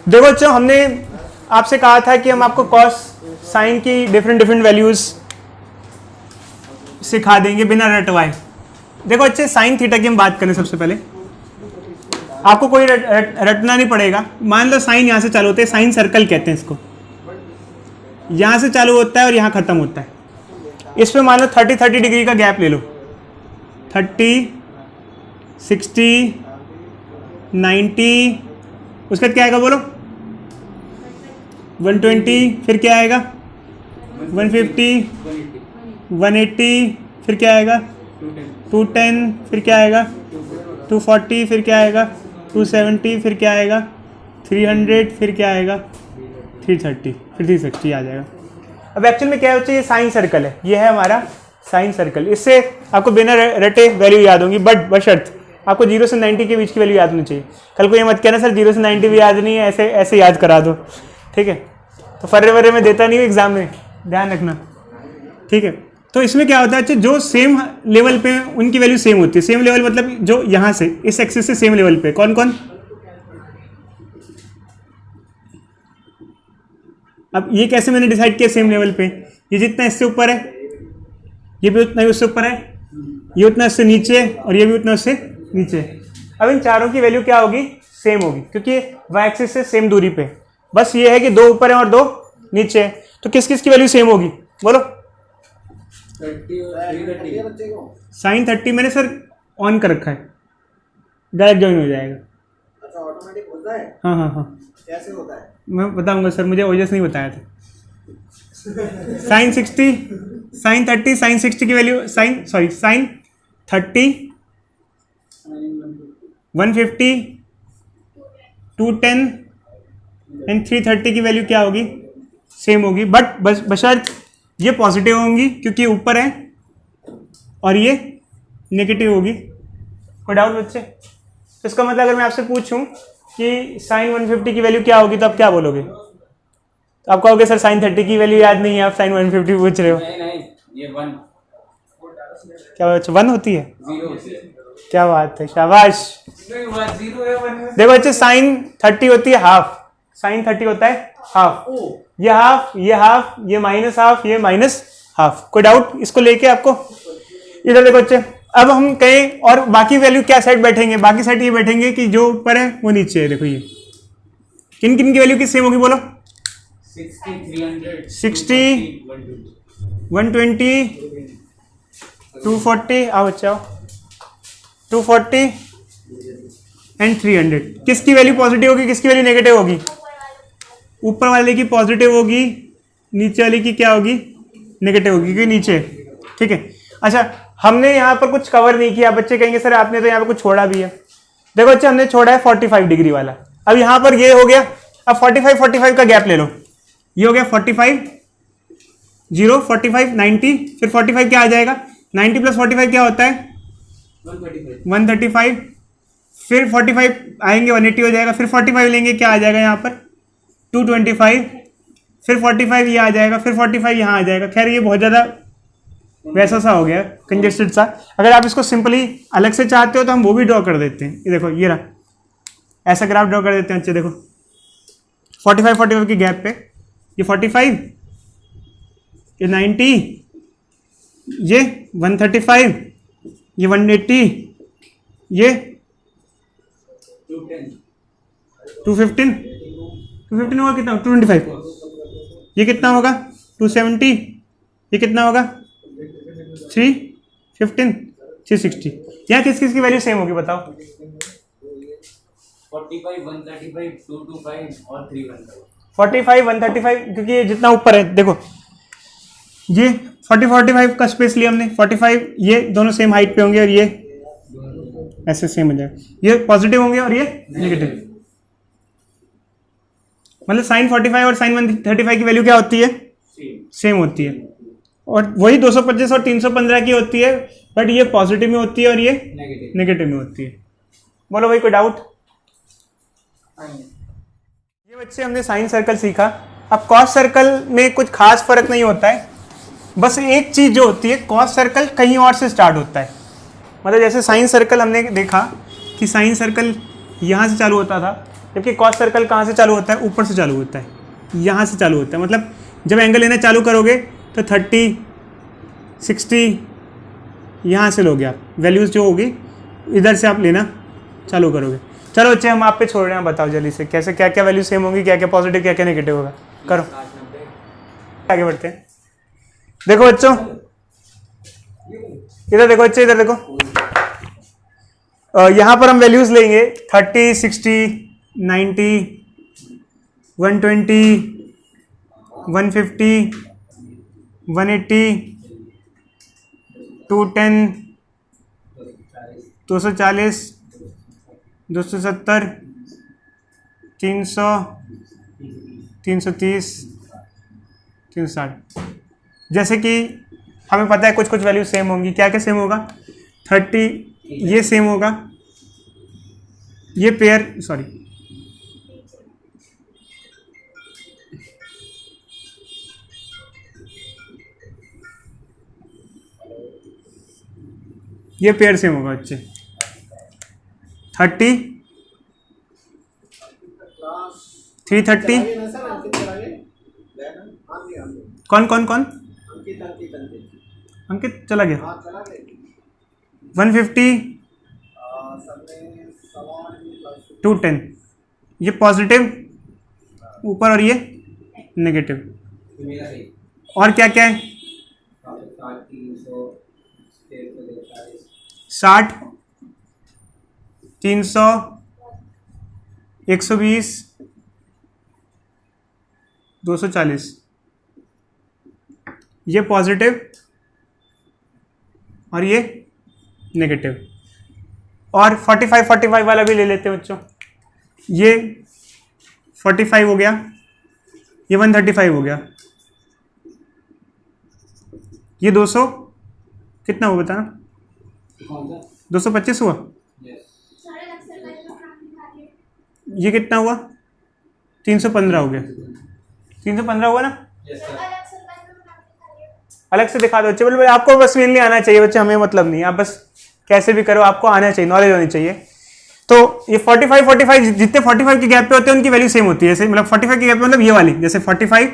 देखो बच्चों, हमने आपसे कहा था कि हम आपको कॉस साइन की डिफरेंट वैल्यूज सिखा देंगे बिना रटवाए। देखो अच्छे, साइन थीटा की हम बात करें सबसे पहले, आपको कोई रटना नहीं पड़ेगा। मान लो साइन यहाँ से चालू होते हैं, साइन सर्कल कहते हैं इसको, यहाँ से चालू होता है और यहाँ खत्म होता है। इस पे मान लो 30 डिग्री का गैप ले लो, 30, 60, 90, उसके बाद क्या आएगा बोलो, 120, फिर क्या आएगा 150, 180, फिर क्या आएगा 210, फिर क्या आएगा 240, फिर क्या आएगा 270, फिर क्या आएगा 300, फिर क्या आएगा 330, फिर 360 आ जाएगा। अब एक्चुअल में क्या है बच्चे, ये साइन सर्कल है, ये है हमारा साइन सर्कल। इससे आपको बिना रटे वैल्यू याद होंगी, बट बशर्त आपको 0 से 90 के बीच की वैल्यू याद होनी चाहिए। कल को ये मत कहना सर 0 से 90 भी याद नहीं है, ऐसे ऐसे याद करा दो, ठीक है। तो फर्रे वर्रे में देता नहीं हूँ एग्जाम में, ध्यान रखना, ठीक है। तो इसमें क्या होता है, अच्छा जो सेम लेवल पे उनकी वैल्यू सेम होती है। सेम लेवल मतलब जो यहाँ से इस एक्सिस से सेम लेवल पे, कौन कौन। अब ये कैसे मैंने डिसाइड किया सेम लेवल पे, ये जितना इससे ऊपर है ये भी उतना ही उससे ऊपर है, ये उतना इससे नीचे है और ये भी उतना उससे नीचे है। अब इन चारों की वैल्यू क्या होगी, सेम होगी, क्योंकि वाई एक्सिस से सेम दूरी पे। बस ये है कि 2 ऊपर है और 2 नीचे है, तो किस किस की वैल्यू सेम होगी बोलो। साइन 30 मैंने सर ऑन कर रखा है, डायरेक्ट ज्वाइन हो जाएगा। अच्छा, ऑटोमेटिक होता है। हाँ हाँ हाँ, कैसे होता है मैं बताऊंगा सर, मुझे ओजस नहीं बताया था। साइन 60, साइन 30, साइन 60 की वैल्यू, साइन 30, 150, 210 एंड 330 की वैल्यू क्या होगी, सेम होगी, बट बशर्त ये पॉजिटिव होंगी क्योंकि ऊपर है और ये नेगेटिव होगी। कोई डाउट बच्चे। तो इसका मतलब अगर मैं आपसे पूछूं कि साइन 150 की वैल्यू क्या होगी तो आप क्या बोलोगे। तो आप कहोगे सर साइन 30 की वैल्यू याद नहीं है, आप साइन 150 पूछ रहे हो। नहीं, ये 1 क्या बच्चे 1 होती है, 0 होती है। क्या बात है, शाबाश। नहीं, 1 0 है, 1 देखो बच्चे, साइन 30 होती है हाफ, साइन 30 होता है हाफ, ये हाफ, ये हाफ, ये माइनस हाफ, ये माइनस हाफ। कोई डाउट इसको लेके आपको। इधर देखो बच्चे, अब हम कहें और बाकी वैल्यू क्या साइड बैठेंगे, बाकी साइड ये बैठेंगे कि जो ऊपर है वो नीचे है। देखो ये किन किन की वैल्यू किस सेम होगी बोलो। 60, 300, 60, 120, 240, आओ बच्चे आओ, 240 एंड 300। किसकी वैल्यू पॉजिटिव होगी, किसकी वैल्यू नेगेटिव होगी। ऊपर वाले की पॉजिटिव होगी, नीचे वाले की क्या होगी, नेगेटिव होगी, क्योंकि नीचे, ठीक है। अच्छा, हमने यहाँ पर कुछ कवर नहीं किया। बच्चे कहेंगे सर आपने तो यहाँ पर कुछ छोड़ा भी है। देखो बच्चे, हमने छोड़ा है 45 डिग्री वाला। अब यहाँ पर ये हो गया, अब 45 का गैप ले लो, ये हो गया 45, 0, 45, 90, फिर 45 क्या आ जाएगा, 90 प्लस 45 क्या होता है 135, फिर 45 आएंगे 180 हो जाएगा, फिर 45 लेंगे क्या आ जाएगा यहाँ पर 225, फिर 45 ये आ जाएगा, फिर 45 यहाँ आ जाएगा। खैर ये बहुत ज़्यादा वैसा सा हो गया, कंजेस्टेड सा। अगर आप इसको सिंपली अलग से चाहते हो तो हम वो भी ड्रॉ कर देते हैं। ये देखो, ये रहा, ऐसा ग्राफ ड्रॉ कर देते हैं। अच्छे देखो, 45 की गैप पे ये 45, ये 90, ये 135, ये 180, ये 215 होगा कितना, 225, ये कितना होगा 270, ये कितना होगा 315, 360। यहाँ किस किस की वैल्यू सेम होगी बताओ। 45, 135, 225 और 315। 45, 135, क्योंकि ये जितना ऊपर है, देखो ये 45 का स्पेस लिया हमने, 45 ये दोनों सेम हाइट पे होंगे और ये ऐसे सेम हो जाएगा, ये पॉजिटिव होंगे और ये नेगेटिव। मतलब साइन 45 और साइन 135 की वैल्यू क्या होती है, सेम होती है। और वही 225 और 315 की होती है, बट ये पॉजिटिव में होती है और ये नेगेटिव में होती है। बोलो भाई, कोई डाउट। ये बच्चे हमने साइन सर्कल सीखा। अब कॉस सर्कल में कुछ खास फर्क नहीं होता है, बस एक चीज जो होती है, कॉस सर्कल कहीं और से स्टार्ट होता है। मतलब जैसे साइन सर्कल हमने देखा कि साइन सर्कल यहाँ से चालू होता था, जबकि कॉस सर्कल कहाँ से चालू होता है, ऊपर से चालू होता है, यहाँ से चालू होता है। मतलब जब एंगल लेना चालू करोगे तो 30, 60 यहाँ से लोगे आप, वैल्यूज़ जो होगी इधर से आप लेना चालू करोगे। चलो बच्चे हम आप पे छोड़ रहे हैं, बताओ जल्दी से कैसे क्या क्या वैल्यू सेम होंगी, क्या क्या पॉजिटिव क्या क्या नेगेटिव होगा, करो आगे बढ़ते हैं। देखो बच्चों इधर देखो बच्चे, इधर देखो, यहाँ पर हम वैल्यूज लेंगे 30, 60, 90, 120, 150, 180, 210, 240, 270, 300, 330, 360। जैसे कि हमें पता है कुछ कुछ वैल्यू सेम होंगी, क्या क्या सेम होगा, 30 ये सेम होगा, ये पेयर सॉरी ये पेयर सेम होगा बच्चे, 30, 330, कौन कौन कौन अंकित चला गया, 150, 210, ये पॉजिटिव ऊपर और ये नेगेटिव। और क्या क्या है, 60, 300, 120, 240, ये पॉजिटिव और ये नेगेटिव। और 45 वाला भी ले लेते हैं बच्चों, ये 45 हो गया, ये 135 हो गया, ये 200 कितना हुआ बताना, 225 हुआ, ये कितना हुआ, 315 हो गया, 315 हुआ ना। अलग से दिखा दो बच्चे, बोले आपको बस मेनली आना चाहिए बच्चे, हमें मतलब नहीं, आप बस कैसे भी करो आपको आना चाहिए, नॉलेज होनी चाहिए। तो ये 45 जितने 45 के गैप पे होते हैं उनकी वैल्यू सेम होती है, जैसे मतलब 45 के गैप पे मतलब ये वाली, जैसे 45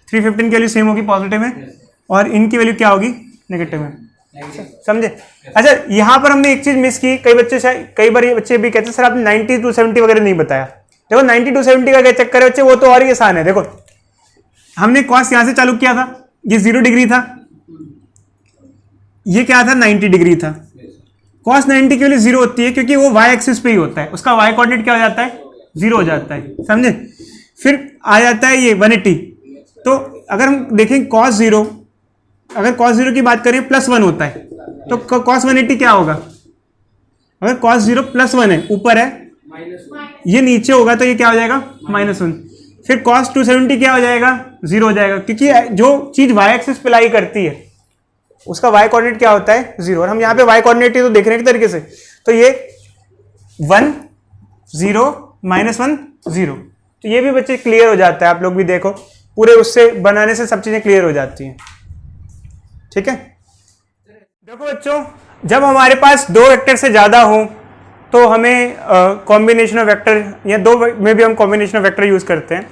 315 की वैल्यू सेम होगी पॉजिटिव में, और इनकी वैल्यू क्या होगी नेगेटिव में, समझे। अच्छा यहाँ पर हमने एक चीज मिस की, कई बच्चे कई बार ये बच्चे भी कहते हैं सर आपने 90 to 70 वगैरह नहीं बताया। देखो 90 to 70 का क्या चक्कर है बच्चे, वो तो और ही आसान है। देखो हमने कॉस यहाँ से चालू किया था, ये 0 डिग्री था, ये क्या था 90 डिग्री था। कॉस 90 की वैल्यू 0 होती है क्योंकि वो वाई एक्सिस पे ही होता है, उसका वाई कोऑर्डिनेट क्या हो जाता है 0 हो जाता है, समझे। फिर आ जाता है ये 180, तो अगर हम देखें कॉस 0, अगर कॉस 0 की बात करें +1 होता है, तो कॉस 180 क्या होगा, अगर कॉस 0 +1 है ऊपर है, ये नीचे होगा तो ये क्या हो जाएगा -1। फिर कॉस 270 क्या हो जाएगा 0 हो जाएगा, क्योंकि जो चीज वाई एक्सिस पे लाई करती है उसका वाई कोऑर्डिनेट क्या होता है 0, और हम यहाँ पे वाई कोऑर्डिनेट ही तो देख रहे हैं एक तरीके से, तो ये 1 0 -1 0, तो ये भी बच्चे क्लियर हो जाता है। आप लोग भी देखो पूरे उससे बनाने से सब चीजें क्लियर हो जाती हैं, ठीक है। देखो बच्चों जब हमारे पास 2 वेक्टर से ज्यादा हो तो हमें कॉम्बिनेशन ऑफ वेक्टर, या 2 में भी हम कॉम्बिनेशन ऑफ वेक्टर यूज करते हैं।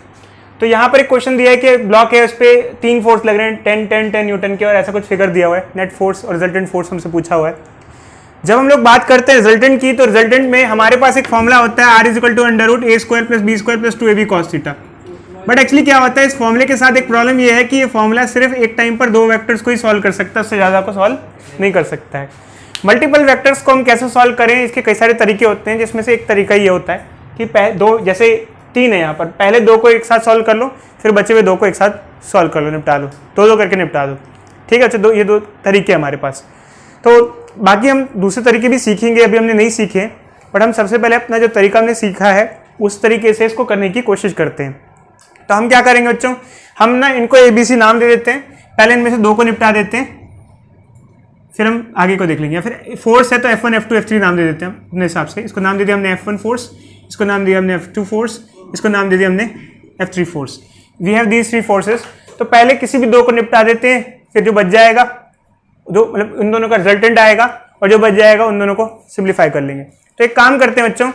तो यहाँ पर एक क्वेश्चन दिया है कि ब्लॉक है, उस पर 3 फोर्स लग रहे हैं 10 न्यूटन के, और ऐसा कुछ फिगर दिया हुआ है, नेट फोर्स और रिजल्टेंट फोर्स हमसे पूछा हुआ है। जब हम लोग बात करते हैं रिजल्टेंट की, तो रिजल्टेंट में हमारे पास एक फॉर्मूला होता है R = √a² + b² + 2ab cos theta. But actually क्या होता है इस फॉर्मूले के साथ एक प्रॉब्लम ये है कि ये फॉर्मूला सिर्फ एक टाइम पर 2 वेक्टर्स को ही सॉल्व कर सकता है, उससे ज़्यादा को सॉल्व नहीं कर सकता है। मल्टीपल वेक्टर्स को हम कैसे सॉल्व करें, इसके कई सारे तरीके होते हैं, जिसमें से एक तरीका ये होता है कि 2 जैसे 3 है यहाँ पर, पहले 2 को एक साथ सॉल्व कर लो, फिर बचे हुए 2 को एक साथ सॉल्व कर लो, निपटा लो, 2 करके निपटा दो, ठीक है। अच्छा ये 2 तरीके हमारे पास, तो बाकी हम दूसरे तरीके भी सीखेंगे, अभी हमने नहीं सीखे, बट हम सबसे पहले अपना जो तरीका हमने सीखा है उस तरीके से इसको करने की कोशिश करते हैं। तो हम क्या करेंगे बच्चों, हम ना इनको ABC नाम दे देते हैं, पहले इनमें से 2 को निपटा देते हैं, फिर हम आगे को देख लेंगे। या फिर फोर्स है तो F1 F2 F3 नाम दे देते हैं अपने हिसाब से। इसको नाम दे दिया हमने F1 फोर्स, इसको नाम दिया हमने F2 फोर्स, इसको नाम दे दिया हमने F3 force. We have these 3 forces. तो पहले किसी भी 2 को निपटा देते हैं, फिर जो बच जाएगा, जो मतलब इन दोनों का रिजल्टेंट आएगा, और जो बच जाएगा उन दोनों को सिंप्लीफाई कर लेंगे। तो एक काम करते हैं बच्चों,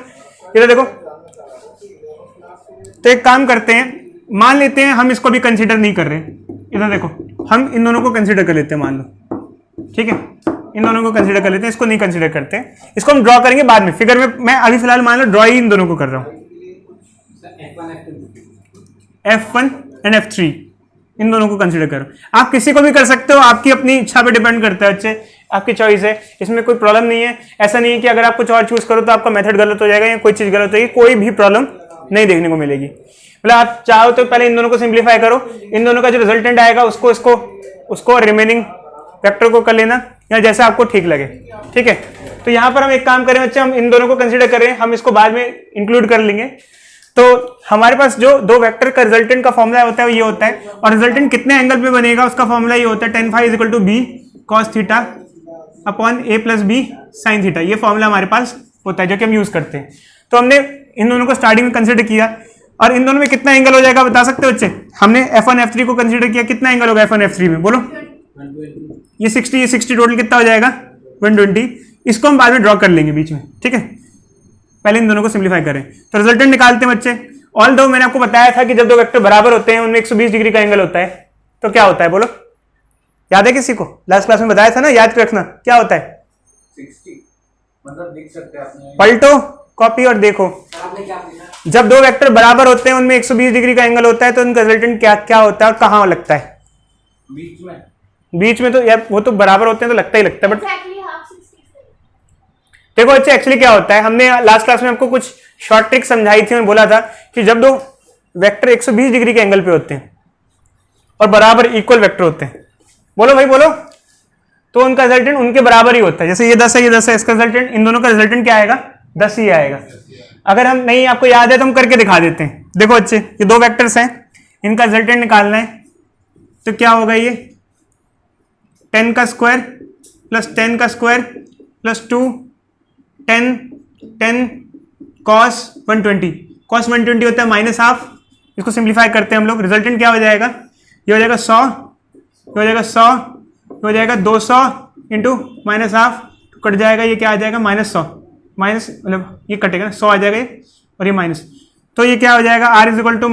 इधर देखो। तो एक काम करते हैं, मान लेते हैं हम इसको भी कंसीडर नहीं कर रहे, इधर देखो, हम इन दोनों को कंसीडर कर लेते हैं, मान लो, ठीक है, इन दोनों को कंसीडर कर लेते हैं, इसको नहीं कंसीडर करते हैं, इसको हम ड्रॉ करेंगे बाद में फिगर में। मैं अभी फिलहाल मान लो ड्रॉ ही इन दोनों को कर रहा हूं, F1 एंड F3 इन दोनों को कंसीडर करो। आप किसी को भी कर सकते हो, आपकी अपनी इच्छा पे डिपेंड करता है बच्चे, आपकी चॉइस है, इसमें कोई प्रॉब्लम नहीं है। ऐसा नहीं है कि अगर आप कुछ और चूज करो तो आपका मेथड गलत हो जाएगा या कोई चीज गलत हो जाएगी, कोई भी प्रॉब्लम नहीं देखने को मिलेगी। मतलब आप चाहो तो पहले इन दोनों को सिंप्लीफाई करो, इन दोनों का जो रिजल्टेंट आएगा उसको रिमेनिंग वेक्टर को कर लेना, या जैसा आपको ठीक लगे, ठीक है। तो यहाँ पर हम एक काम करें बच्चे, हम इन दोनों को कंसीडर करें, हम इसको बाद में इंक्लूड कर लेंगे। तो हमारे पास जो दो वेक्टर का रिजल्टेंट का फॉर्मूला होता है वो ये होता है, और रिजल्टेंट कितने एंगल पे बनेगा उसका फॉर्मूला ये होता है, tan phi = b cos theta upon a + b sin theta. ये फॉर्मूला हमारे पास होता है जो कि हम यूज करते हैं। तो हमने इन दोनों को स्टार्टिंग में कंसीडर किया, और इन दोनों में कितना एंगल हो जाएगा बता सकते हो बच्चे? हमने F1 F3 को कंसीडर किया, कितना एंगल होगा F1 F3 में बोलो? ये 60 टोटल कितना हो जाएगा? 120। इसको हम बाद में ड्रॉ कर लेंगे बीच में, ठीक है। पहले इन दोनों को सिंप्लीफाई करें तो रिजल्टेंट निकालते हैं बच्चे। ऑल दो मैंने आपको बताया था कि जब दो वेक्टर बराबर होते हैं उनमें 120 डिग्री का एंगल होता है, तो क्या होता है बोलो? याद है किसी को? लास्ट क्लास में बताया था ना, याद रखना क्या होता है? 60 मतलब देख सकते हैं आपने, पलटो कॉपी और देखो। जब दो वेक्टर बराबर होते हैं उनमें 120 डिग्री का एंगल होता है तो उनका रिजल्टेंट क्या क्या होता है और कहाँ लगता है? बीच में तो यार वो तो बराबर होते हैं तो लगता ही लगता है, बट देखो अच्छा एक्चुअली क्या होता है, हमने लास्ट क्लास में आपको कुछ शॉर्ट ट्रिक समझाई थी। मैं बोला था कि जब दो वेक्टर 120 डिग्री के एंगल पे होते हैं और बराबर इक्वल वेक्टर होते हैं, बोलो भाई बोलो, तो उनका रिजल्टेंट उनके बराबर ही होता है। जैसे ये 10 है, ये 10 है, इसका रिजल्टेंट, इन दोनों का रिजल्टेंट क्या आएगा? 10 ही आएगा। अगर हम नहीं आपको याद है तो हम करके दिखा देते हैं। देखो अच्छे, ये दो वेक्टर्स हैं, इनका रिजल्टेंट निकालना है, तो क्या होगा? ये 10 का स्क्वायर प्लस 10 का स्क्वायर प्लस 2 10 cos 120, cos 120 होता है -12। इसको सिंप्लीफाई करते हैं हम लोग, रिजल्टेंट क्या हो जाएगा? ये हो जाएगा 100, ये हो जाएगा 100, ये हो जाएगा 200 इंटू -12, कट जाएगा, ये क्या आ जाएगा? -100, माइनस मतलब ये कटेगा ना, 100 आ जाएगा ये, और ये माइनस, तो ये क्या हो जाएगा? R = -200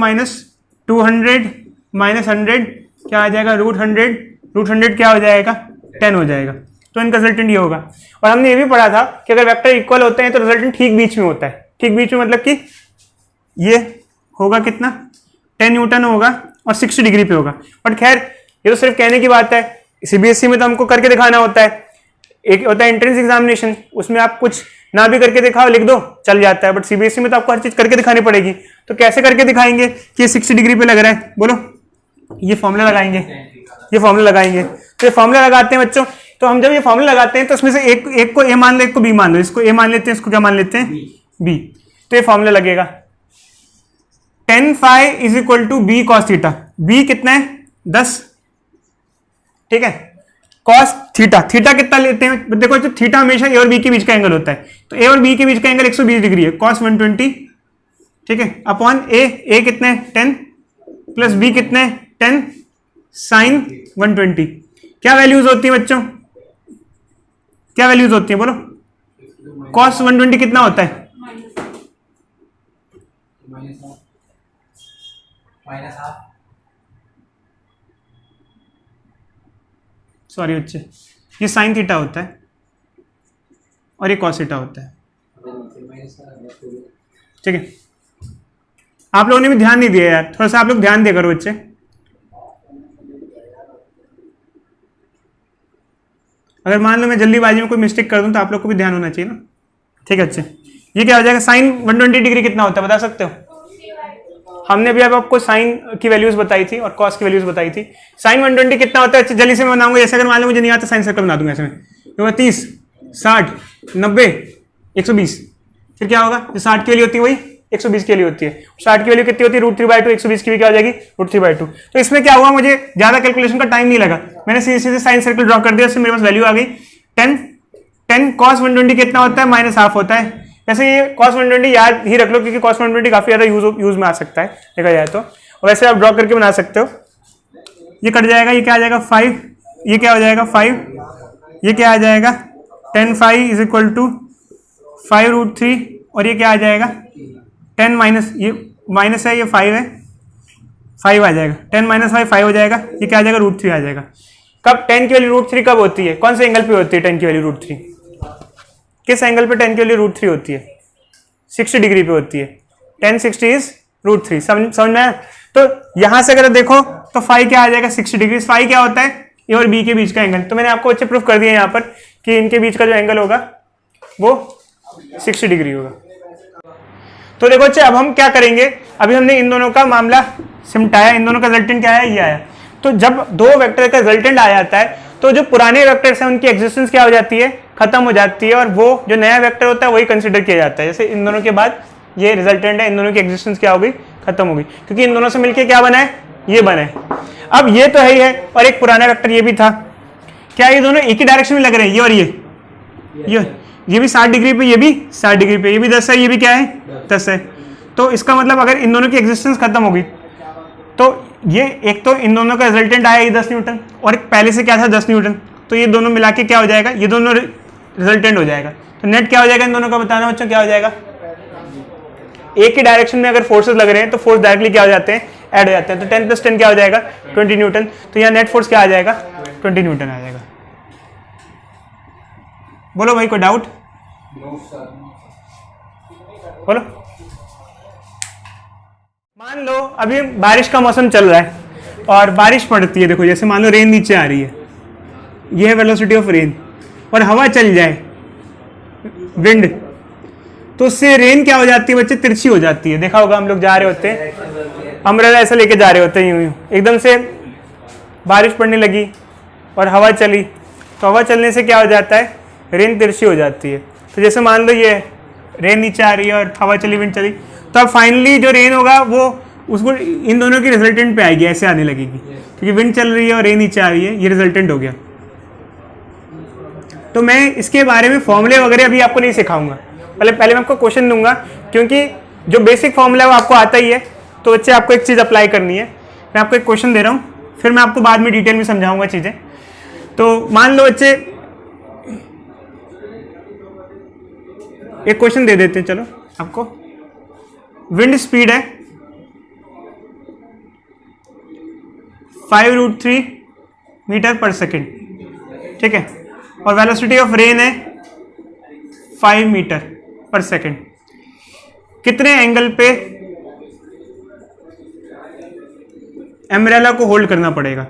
-100 क्या आ जाएगा? √100 क्या हो जाएगा? 10 हो जाएगा। तो इनका रिजल्टेंट ये होगा। और हमने ये भी पढ़ा था कि अगर वेक्टर इक्वल होते हैं तो रिजल्टेंट ठीक बीच में होता है। ठीक बीच में मतलब कि ये होगा कितना? 10 न्यूटन होगा और 60 डिग्री पे होगा। बट खैर ये तो सिर्फ कहने की बात है, सीबीएसई में तो हमको करके दिखाना होता है। एक होता है एंट्रेंस एग्जामिनेशन, उसमें आप कुछ ना भी करके दिखाओ, लिख दो, चल जाता है। बट सीबीएसई में तो आपको हर चीज करके दिखानी पड़ेगी। तो कैसे करके दिखाएंगे कि ये 60 डिग्री पे लग रहा है? बोलो, ये फॉर्मूला लगाएंगे, ये फॉर्मूला लगाएंगे। तो ये फॉर्मूला लगाते हैं बच्चों। तो हम जब ये फॉर्मूला लगाते हैं तो उसमें से एक को ए मान लो, एक को बी मान लो। इसको ए मान लेते हैं, इसको क्या मान लेते हैं? बी। तो ये फॉर्मूला लगेगा, tan phi = b cos theta. b कितना है? 10, ठीक है। cos थीटा, थीटा कितना लेते हैं? देखो थीटा हमेशा ए और बी के बीच का एंगल होता है, तो ए और बी के बीच का एंगल 120 डिग्री है, cos 120, ठीक है, अपॉन ए कितना है? 10 प्लस बी कितना है? 10 sin 120। क्या वैल्यूज होती है बच्चों? क्या वैल्यूज होती है बोलो? cos 120 कितना होता है? सॉरी बच्चे, ये साइन थीटा होता है और ये cos थीटा होता है, ठीक है। आप लोगों ने भी ध्यान नहीं दिया यार, थोड़ा सा आप लोग ध्यान दिया करो बच्चे। अगर मान लो मैं जल्दीबाजी में कोई मिस्टेक कर दूं तो आप लोग को भी ध्यान होना चाहिए ना, ठीक है। अच्छे, ये क्या हो जाएगा? साइन 120 डिग्री कितना होता है बता सकते हो? हमने अभी आपको साइन की वैल्यूज बताई थी और कॉस की वैल्यूज बताई थी। साइन 120 कितना होता है? जल्दी से मैं बनाऊंगा। जैसे अगर मान लो मुझे नहीं आता, साइन सर्कल बना दूंगा ऐसे में, तो 30 60 90 120, फिर क्या होगा? जो 60 की वैल्यू होती है वही 120 की वैल्यू होती है। 60 की वैल्यू कितनी होती है? √3/2। 120 की भी क्या हो जाएगी? √3/2। तो इसमें क्या हुआ, मुझे ज्यादा कैलकुलेशन का टाइम नहीं लगा, मैंने सीधे साइन सर्कल ड्रॉ कर दिया, उससे मेरे पास वैल्यू आ गई 10 cos 120 कितना होता है? -12 होता है। वैसे ये cos 120 याद ही रख लो, क्योंकि cos 120 काफी ज्यादा यूज में आ सकता है देखा जाए तो। और वैसे आप ड्रॉ करके बना सकते हो। ये कट जाएगा, ये क्या आ जाएगा? 5, ये क्या हो जाएगा? 5, ये क्या आ जाएगा? tan phi = 5 √3, और ये क्या आ जाएगा? 10 माइनस, ये माइनस है, ये 5 है, 5 आ जाएगा, 10 माइनस 5 हो जाएगा, ये क्या आ जाएगा, √3 आ जाएगा। कब 10 की वैल्यू √3 कब होती है, कौन से एंगल पे होती है 10 की वैल्यू √3, किस एंगल पे 10 की वैल्यू √3 होती है, 60 डिग्री पे होती है, 10 60 इज √3, समझ में आया? तो यहां से अगर देखो तो फाई क्या आ जाएगा, 60 डिग्री। फाई क्या होता है, ए और बी के बीच का एंगल। तो मैंने आपको अच्छे प्रूफ कर दिया यहाँ पर कि इनके बीच का जो एंगल होगा वो 60 डिग्री होगा। तो देखो अच्छा, अब हम क्या करेंगे, अभी हमने इन दोनों का मामला सिमटाया, इन दोनों का रिजल्टेंट क्या है, ये आया। तो जब दो वेक्टर का रिजल्टेंट आ जाता है तो जो पुराने वेक्टर्स हैं उनकी एग्जिस्टेंस क्या हो जाती है, खत्म हो जाती है, और वो जो नया वेक्टर होता है वही कंसिडर किया जाता है। जैसे इन दोनों के बाद ये रिजल्टेंट है, इन दोनों की एग्जिस्टेंस क्या हो गई, खत्म हो गई, क्योंकि इन दोनों से मिलके क्या बना है, ये बना है। अब ये तो है ही है, और एक पुराना वेक्टर ये भी था। क्या ये दोनों एक ही डायरेक्शन में लग रहे हैं, ये और ये भी 60 डिग्री पे, ये भी 60 डिग्री पे, ये भी 10 है, ये भी क्या है 10 है। तो इसका मतलब अगर इन दोनों की एग्जिस्टेंस खत्म हो गई तो ये एक तो इन दोनों का रिजल्टेंट आया ये 10 न्यूटन, और एक पहले से क्या था 10 न्यूटन, तो ये दोनों मिला के क्या हो जाएगा, ये दोनों रिजल्टेंट हो जाएगा। तो नेट क्या हो जाएगा इन दोनों का, बताना बच्चों क्या हो जाएगा। एक ही डायरेक्शन में अगर फोर्सेस लग रहे हैं तो फोर्स डायरेक्टली क्या हो जाते हैं, ऐड हो जाते हैं। तो 10 + 10 क्या हो जाएगा, 20 न्यूटन। तो यहाँ नेट फोर्स क्या आ जाएगा, 20 न्यूटन आ जाएगा। बोलो भाई, कोई डाउट, बोलो। मान लो अभी बारिश का मौसम चल रहा है और बारिश पड़ती है, देखो जैसे मान लो रेन नीचे आ रही है, ये है वेलोसिटी ऑफ रेन, और हवा चल जाए, विंड, तो उससे रेन क्या हो जाती है बच्चे, तिरछी हो जाती है। देखा होगा हम लोग जा रहे होते हैं, अम्ब्रेला ऐसे लेके जा रहे होते हैं, यूं एकदम से बारिश पड़ने लगी और हवा चली, तो हवा चलने से क्या हो जाता है, रेन तिरछी हो जाती है। तो जैसे मान लो ये रेन नीचे आ रही है और हवा चली, विंड चली, तो अब फाइनली जो रेन होगा वो उसको इन दोनों की रिजल्टेंट पे आएगी, ऐसे आने लगेगी, क्योंकि विंड चल रही है और रेन नीचे आ रही है, ये रिजल्टेंट हो गया। तो मैं इसके बारे में फॉर्मूले वगैरह अभी आपको नहीं सिखाऊंगा, पहले मैं आपको क्वेश्चन दूंगा, क्योंकि जो बेसिक फॉर्मूला है वो आपको आता ही है। तो बच्चे आपको एक चीज़ अप्लाई करनी है, मैं आपको एक क्वेश्चन दे रहा हूँ, फिर मैं आपको बाद में डिटेल में समझाऊंगा चीज़ें। तो मान लो बच्चे एक क्वेश्चन दे देते हैं, चलो आपको। विंड स्पीड है 5√3 मीटर पर सेकेंड, ठीक है, और वेलोसिटी ऑफ रेन है 5 मीटर पर सेकेंड। कितने एंगल पे अम्ब्रेला को होल्ड करना पड़ेगा।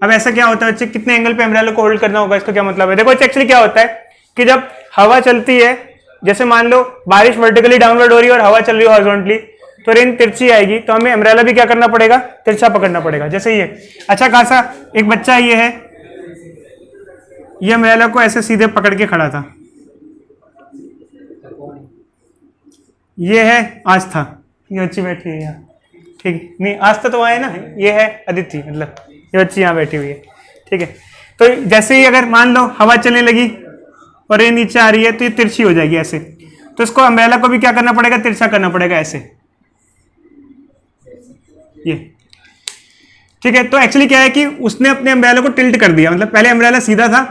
अब ऐसा क्या होता है बच्चे, कितने एंगल पे अम्ब्रेला को होल्ड करना होगा, इसका क्या मतलब है। देखो एक्चुअली क्या होता है कि जब हवा चलती है, जैसे मान लो बारिश वर्टिकली डाउनवर्ड हो रही है और हवा चल रही है हॉरिजॉन्टली, तो रेन तिरछी आएगी, तो हमें अम्ब्रेला भी क्या करना पड़ेगा, तिरछा पकड़ना पड़ेगा। जैसे ये अच्छा खासा एक बच्चा ये है, ये अम्ब्रेला को ऐसे सीधे पकड़ के खड़ा था, ये है आस्था, ये बच्ची बैठी है यहाँ, ठीक है, नहीं आस्था तो आए ना, ये है अदिति, मतलब ये बच्ची यहाँ बैठी हुई है, ठीक है। तो जैसे ही अगर मान लो हवा चलने लगी और ये नीचे आ रही है तो ये तिरछी हो जाएगी ऐसे, तो इसको अम्ब्रेला को भी क्या करना पड़ेगा, तिरछा करना पड़ेगा ऐसे, ये, ठीक है। तो एक्चुअली क्या है कि उसने अपने अम्ब्रेला को टिल्ट कर दिया, मतलब पहले अम्ब्रेला सीधा था,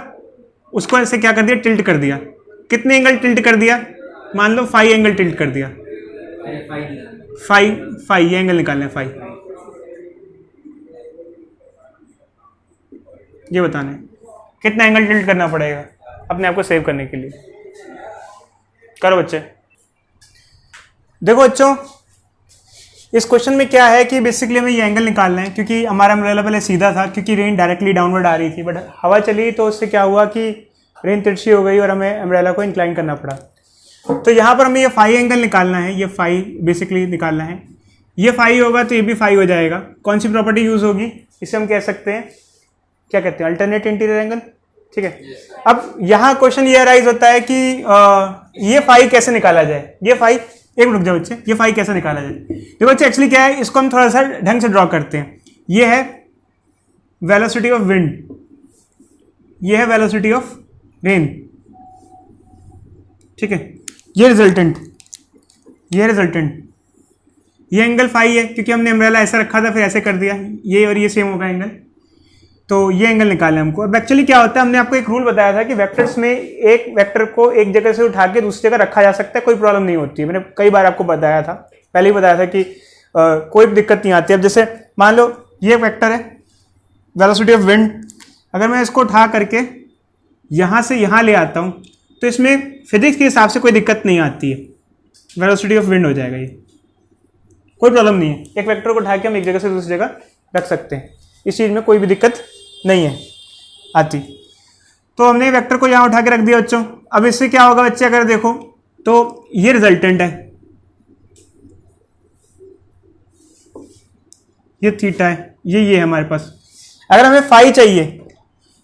उसको ऐसे क्या कर दिया, टिल्ट कर दिया। कितने एंगल टिल्ट कर दिया, मान लो 5 एंगल टिल्ट कर दिया, 5 ये एंगल निकालना है, 5 ये बताना है कितना एंगल टिल्ट करना पड़ेगा अपने आप को सेव करने के लिए। करो बच्चे। देखो बच्चों, इस क्वेश्चन में क्या है कि बेसिकली हमें ये एंगल निकालना है, क्योंकि हमारा अम्ब्रेला पहले सीधा था, क्योंकि रेन डायरेक्टली डाउनवर्ड आ रही थी, बट हवा चली तो उससे क्या हुआ कि रेन तिरछी हो गई और हमें अम्ब्रेला को इंक्लाइन करना पड़ा। तो यहाँ पर हमें ये 5 एंगल निकालना है, ये 5 बेसिकली निकालना है। ये 5 होगा तो ये भी 5 हो जाएगा। कौन सी प्रॉपर्टी यूज होगी, इसे हम कह सकते हैं, क्या कहते हैं, अल्टरनेट इंटीरियर एंगल, ठीक है। अब यहाँ क्वेश्चन ये अराइज होता है कि ये 5 कैसे निकाला जाए, ये 5, एक रुक जाओ बच्चे, ये 5 कैसे निकाला जाए। देखो बच्चे एक्चुअली क्या है, इसको हम थोड़ा सा ढंग से ड्रॉ करते हैं। ये है वेलोसिटी ऑफ विंड, ये है वेलोसिटी ऑफ रेन, ठीक है, ये रिजल्टेंट, ये रिजल्टेंट, ये एंगल 5 है, क्योंकि हमने अम्ब्रेला ऐसा रखा था फिर ऐसे कर दिया, ये और ये सेम होगा एंगल। तो ये एंगल निकालना है हमको। अब एक्चुअली क्या होता है, हमने आपको एक रूल बताया था कि वेक्टर्स में एक वेक्टर को एक जगह से उठा के दूसरी जगह रखा जा सकता है, कोई प्रॉब्लम नहीं होती है। मैंने कई बार आपको बताया था, पहले ही बताया था कि कोई दिक्कत नहीं आती। अब जैसे मान लो ये वेक्टर है वेलोसिटी ऑफ विंड, अगर मैं इसको उठा करके यहाँ से यहाँ ले आता हूँ तो इसमें फिजिक्स के हिसाब से कोई दिक्कत नहीं आती है, वेलोसिटी ऑफ विंड हो जाएगा, ये कोई प्रॉब्लम नहीं है। एक वेक्टर को उठा के हम एक जगह से दूसरी जगह रख सकते हैं, इस चीज़ में कोई भी दिक्कत नहीं है आती। तो हमने वेक्टर को यहाँ उठा के रख दिया बच्चों। अब इससे क्या होगा बच्चे, अगर देखो तो ये रिजल्टेंट है, ये थीटा है, ये है हमारे पास। अगर हमें फाई चाहिए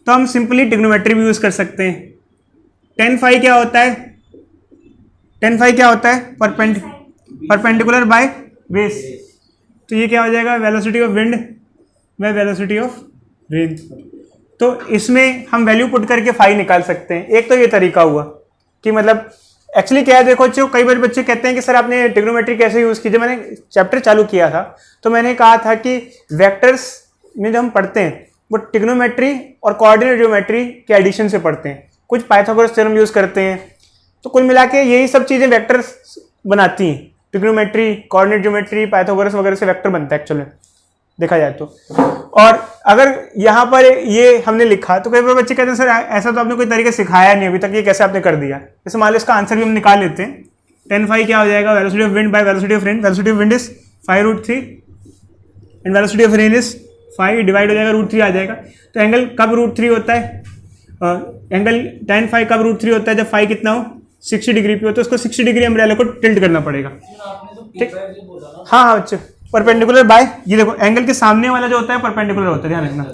तो हम सिंपली ट्रिग्नोमेट्री भी यूज कर सकते हैं। टेन फाई क्या होता है, टेन फाई क्या होता है, परपेंडिकुलर बाय बेस। तो ये क्या हो जाएगा, velocity of wind by velocity of rain. तो इसमें हम वैल्यू पुट करके फाई निकाल सकते हैं। एक तो ये तरीका हुआ कि मतलब एक्चुअली क्या है, देखो बच्चों, कई बार बच्चे कहते हैं कि सर आपने ट्रिग्नोमेट्री कैसे यूज़ की। जब मैंने चैप्टर चालू किया था तो मैंने कहा था कि वेक्टर्स में जो हम पढ़ते हैं वो ट्रिग्नोमेट्री और कोऑर्डिनेट ज्योमेट्री के एडिशन से पढ़ते हैं, कुछ पाइथागोरस थ्योरम यूज़ करते हैं। तो कुल मिला के यही सब चीज़ें वेक्टर्स बनाती हैं, ट्रिग्नोमेट्री, कोऑर्डिनेट ज्योमेट्री, पाइथागोरस वगैरह से वेक्टर बनता है एक्चुअली देखा जाए तो। और अगर यहाँ पर ये हमने लिखा तो कई बार बच्चे कहते हैं सर ऐसा तो आपने कोई तरीके सिखाया नहीं अभी तक, ये कैसे आपने कर दिया। जैसे मान लो इसका आंसर भी हम निकाल लेते हैं। टेन फाई क्या हो जाएगा, velocity of wind by velocity of rain. Velocity of wind is 5√3 and velocity of rain is 5, divide हो जाएगा √3 आ जाएगा। तो एंगल कब √3 होता है, एंगल टेन फाई कब √3 होता है, जब फाई कितना हो 60 डिग्री पे हो, तो उसको 60 डिग्री अम्ब्रेला को टिल्ट करना पड़ेगा। ठीक, हाँ बच्चे, परपेंडिकुलर बाय, ये देखो एंगल के सामने वाला जो होता है परपेंडिकुलर होता है, ध्यान रखना।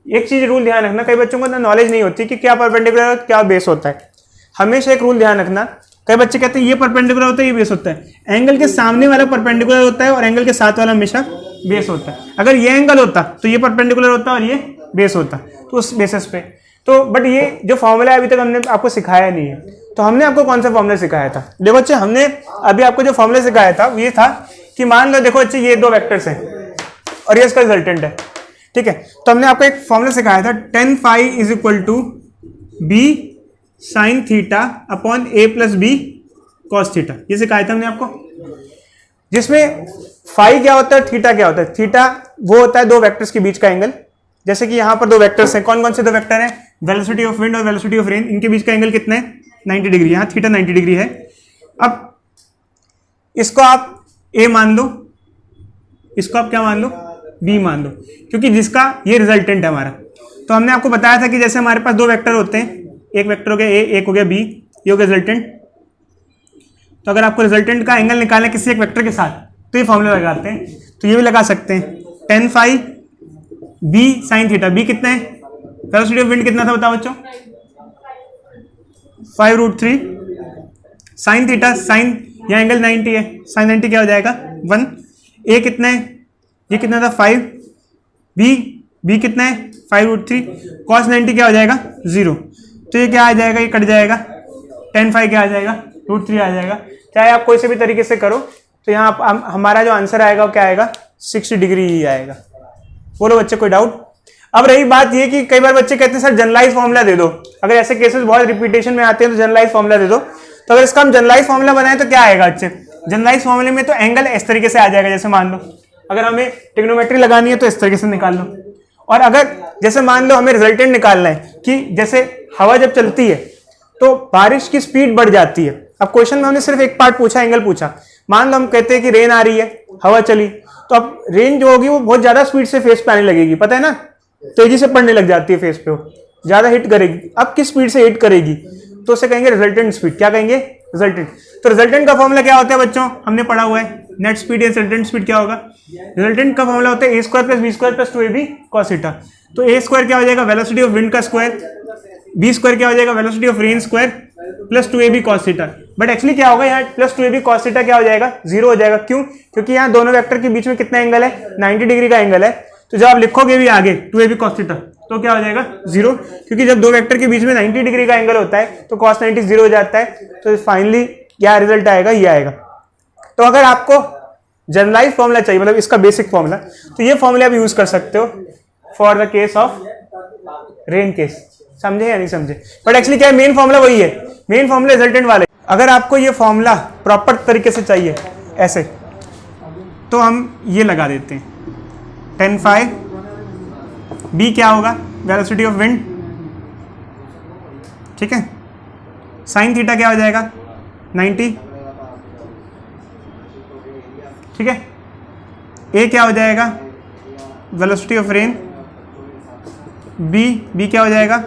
एक चीज रूल ध्यान रखना, कई बच्चों को ना नॉलेज नहीं होती कि क्या परपेंडिकुलर और क्या बेस होता है। हमेशा एक रूल ध्यान रखना, कई बच्चे कहते हैं ये परपेंडिकुलर होता है ये बेस होता है। एंगल के सामने वाला परपेंडिकुलर होता है और एंगल के साथ वाला हमेशा बेस होता है। अगर ये एंगल होता तो ये परपेंडिकुलर होता और ये बेस होता, तो उस बेसिस पे। तो बट ये जो फॉर्मूला है अभी तक हमने आपको सिखाया नहीं है। तो हमने आपको कौन सा फॉर्मूला सिखाया था, देखो बच्चे हमने अभी आपको जो फॉर्मूला सिखाया था ये था कि मान लो देखो बच्चे ये दो वेक्टर्स हैं और ये इसका रिजल्टेंट है, ठीक है। तो हमने आपको एक फॉर्मूला सिखाया था, tan phi is equal to B sine theta upon A plus B cos theta, ये सिखाया था हमने आपको। जिसमें फाई क्या होता है, थीटा क्या होता है। थीटा वो होता है दो वेक्टर्स के बीच का एंगल। जैसे कि यहां पर दो वेक्टर्स हैं, कौन कौन से दो वेक्टर हैं, वेलोसिटी ऑफ विंड और वेलोसिटी ऑफ रेन, इनके बीच का एंगल कितना है 90 डिग्री, यहाँ थीटा 90 डिग्री है। अब इसको आप ए मान लो, इसको आप क्या मान लो, बी मान लो, क्योंकि जिसका ये रिजल्टेंट है हमारा। तो हमने आपको बताया था कि जैसे हमारे पास दो वेक्टर होते हैं, एक वेक्टर हो गया ए, एक हो गया बी, ये हो गया रिजल्टेंट। तो अगर आपको रिजल्टेंट का एंगल निकालना है किसी एक वेक्टर के साथ तो ये फॉर्मूला लगाते हैं, तो ये भी लगा सकते हैं, tan phi B sine theta. B कितना है, वेलोसिटी ऑफ विंड कितना था बताओ बच्चों, 5√3 साइन थीटा, साइन यहाँ एंगल 90 है, साइन 90 क्या हो जाएगा 1। ए कितना है, ये कितना था 5, बी कितना है 5√3, कॉस 90 क्या हो जाएगा 0। तो ये क्या आ जाएगा, ये कट जाएगा, टेन फाई क्या आ जाएगा √3 आ जाएगा। चाहे आप कोई से भी तरीके से करो तो यहाँ आप हमारा जो आंसर आएगा वो क्या आएगा 60 डिग्री ही आएगा। बोलो बच्चे कोई डाउट। अब रही बात ये कि कई बार बच्चे कहते हैं सर जनरलाइज फॉर्मूला दे दो, अगर ऐसे केसेस बहुत रिपीटेशन में आते हैं तो जनरलाइज फॉर्मूला दे दो। तो अगर इसका हम जनरलाइज फॉर्मूला बनाए तो क्या आएगा बच्चे, जनरलाइज फॉर्मूले में तो एंगल इस तरीके से आ जाएगा। जैसे मान लो अगर हमें ट्रिग्नोमेट्री लगानी है तो इस तरीके से निकाल लो, और अगर जैसे मान लो हमें रिजल्टेंट निकालना है कि जैसे हवा जब चलती है तो बारिश की स्पीड बढ़ जाती है। अब क्वेश्चन में हमने सिर्फ एक पार्ट पूछा, एंगल पूछा। मान लो हम कहते हैं कि रेन आ रही है, हवा चली, तो अब रेन जो होगी वो बहुत ज्यादा स्पीड से फेस पे आने लगेगी, पता है ना, तेजी से पड़ने लग जाती है फेस पे, वो ज्यादा हिट करेगी। अब किस स्पीड से हिट करेगी तो उसे कहेंगे रिजल्टेंट स्पीड। क्या कहेंगे, रिजल्टेंट। तो रिजल्टेंट का फॉर्मूला क्या होता है बच्चों, हमने पढ़ा हुआ है, नेट स्पीड या रिजल्टेंट स्पीड क्या होगा। रिजल्टेंट का फॉर्मूला होता है A square plus B square plus 2ab cos theta. तो ए स्क्वायर क्या हो जाएगा, वेलोसिटी ऑफ विंड का स्क्वायर, बी स्क्वायर क्या हो जाएगा, velocity of rain square plus 2ab cos theta. But actually क्या होगा यहाँ प्लस 2ab cos थीटा क्या हो जाएगा 0 हो जाएगा। क्यों, क्योंकि यहाँ दोनों वेक्टर के बीच में कितना एंगल है 90 डिग्री का एंगल है। तो जब आप लिखोगे भी आगे 2ab cos थीटा तो क्या हो जाएगा 0, क्योंकि जब दो वेक्टर के बीच में 90 डिग्री का एंगल होता है तो cos 90 0 हो जाता है। तो फाइनली क्या रिजल्ट आएगा, ये आएगा। तो अगर आपको जनरलाइज फॉर्मूला चाहिए, मतलब इसका बेसिक फॉर्मूला, तो ये फॉर्मूला आप यूज कर सकते हो for the case of rain case, समझे या नहीं समझे? बट एक्चुअली क्या है, मेन फॉर्मूला वही है, मेन फॉर्मूला रिजल्टेंट वाला है। अगर आपको ये फॉर्मूला प्रॉपर तरीके से चाहिए ऐसे, तो हम ये लगा देते हैं, 10 phi b क्या होगा, वेलोसिटी ऑफ विंड, ठीक है, साइन थीटा क्या हो जाएगा 90, ठीक है, a क्या हो जाएगा वेलोसिटी ऑफ रेन, b क्या हो जाएगा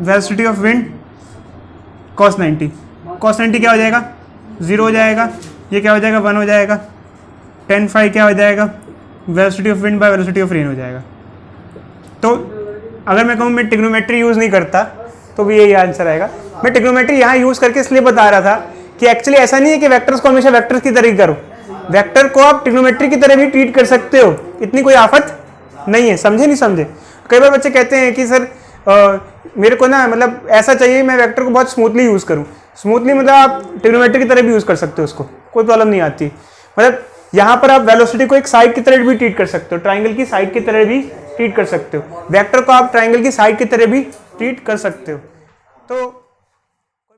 velocity of wind cos 90, cos 90 क्या हो जाएगा 0 हो जाएगा, ये क्या हो जाएगा 1 हो जाएगा, 10 phi क्या हो जाएगा velocity of wind by velocity of rain हो जाएगा। तो अगर मैं कहूँ मैं ट्रिग्नोमेट्री यूज़ नहीं करता तो भी यही आंसर आएगा। मैं ट्रिग्नोमेट्री यहाँ यूज़ करके इसलिए बता रहा था कि एक्चुअली ऐसा नहीं है कि वेक्टर्स को हमेशा वेक्टर्स की तरह ही करो, वेक्टर को आप ट्रिग्नोमेट्री की तरह भी ट्रीट कर सकते हो, इतनी कोई आफत नहीं है, समझे नहीं समझे? कई बार बच्चे कहते हैं कि सर मेरे को ना मतलब ऐसा चाहिए मैं वेक्टर को बहुत स्मूथली यूज़ करूँ। स्मूथली मतलब आप ट्रिग्नोमेट्री की तरह भी यूज़ कर सकते हो, उसको कोई प्रॉब्लम नहीं आती। मतलब यहाँ पर आप वेलोसिटी को एक साइड की तरह भी ट्रीट कर सकते हो, ट्राइंगल की साइड की तरह भी ट्रीट कर सकते हो, वेक्टर को आप ट्राइंगल की साइड की तरह भी ट्रीट कर सकते हो। तो